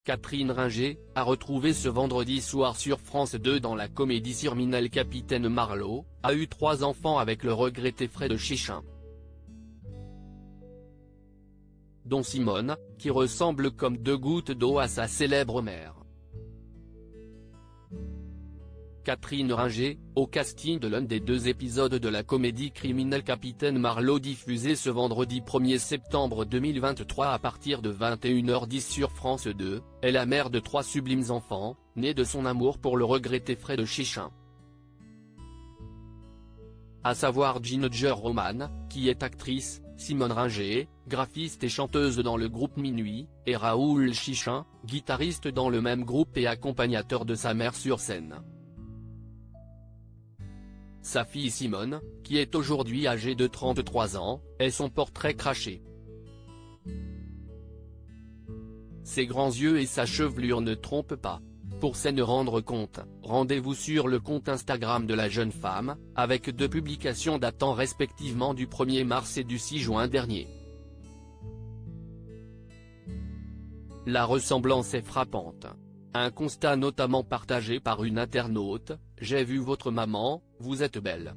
Catherine Ringer, à retrouver ce vendredi soir sur France 2 dans la comédie criminelle Capitaine Marlowe, a eu 3 enfants avec le regretté Fred Chichin, dont Simone, qui ressemble comme 2 gouttes d'eau à sa célèbre mère. Catherine Ringer, au casting de l'un des 2 épisodes de la comédie criminelle Capitaine Marlowe diffusée ce vendredi 1er septembre 2023 à partir de 21h10 sur France 2, est la mère de 3 sublimes enfants, nés de son amour pour le regretté Fred Chichin. À savoir Ginger Roman, qui est actrice, Simone Ringer, graphiste et chanteuse dans le groupe Minuit, et Raoul Chichin, guitariste dans le même groupe et accompagnateur de sa mère sur scène. Sa fille Simone, qui est aujourd'hui âgée de 33 ans, est son portrait craché. Ses grands yeux et sa chevelure ne trompent pas. Pour s'en rendre compte, rendez-vous sur le compte Instagram de la jeune femme, avec 2 publications datant respectivement du 1er mars et du 6 juin dernier. La ressemblance est frappante. Un constat notamment partagé par une internaute: « J'ai vu votre maman, vous êtes belle ».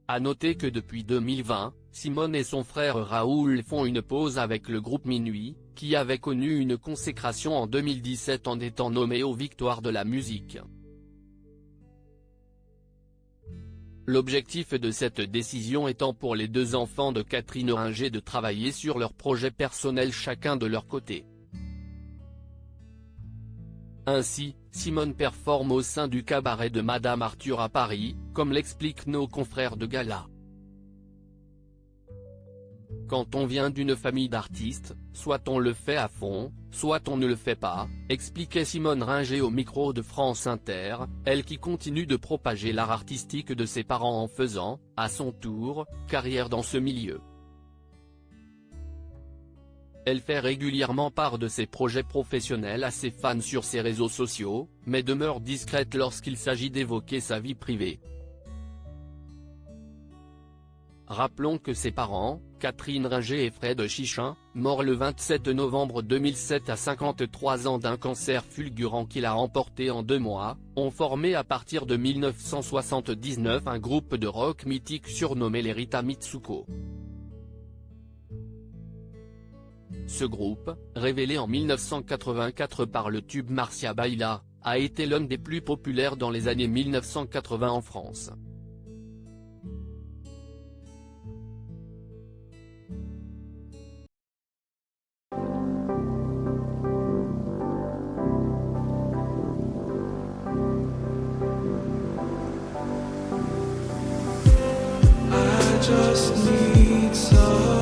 À noter que depuis 2020, Simone et son frère Raoul font une pause avec le groupe Minuit, qui avait connu une consécration en 2017 en étant nommé aux Victoires de la musique. L'objectif de cette décision étant pour les 2 enfants de Catherine Ringer de travailler sur leurs projets personnels chacun de leur côté. Ainsi, Simone performe au sein du cabaret de Madame Arthur à Paris, comme l'expliquent nos confrères de Gala. Quand on vient d'une famille d'artistes, soit on le fait à fond, soit on ne le fait pas, expliquait Simone Ringer au micro de France Inter, elle qui continue de propager l'art artistique de ses parents en faisant, à son tour, carrière dans ce milieu. Elle fait régulièrement part de ses projets professionnels à ses fans sur ses réseaux sociaux, mais demeure discrète lorsqu'il s'agit d'évoquer sa vie privée. Rappelons que ses parents, Catherine Ringer et Fred Chichin, morts le 27 novembre 2007 à 53 ans d'un cancer fulgurant qu'il a emporté en 2 mois, ont formé à partir de 1979 un groupe de rock mythique surnommé les Rita Mitsuko. Ce groupe, révélé en 1984 par le tube Marcia Baila, a été l'un des plus populaires dans les années 1980 en France. I just need some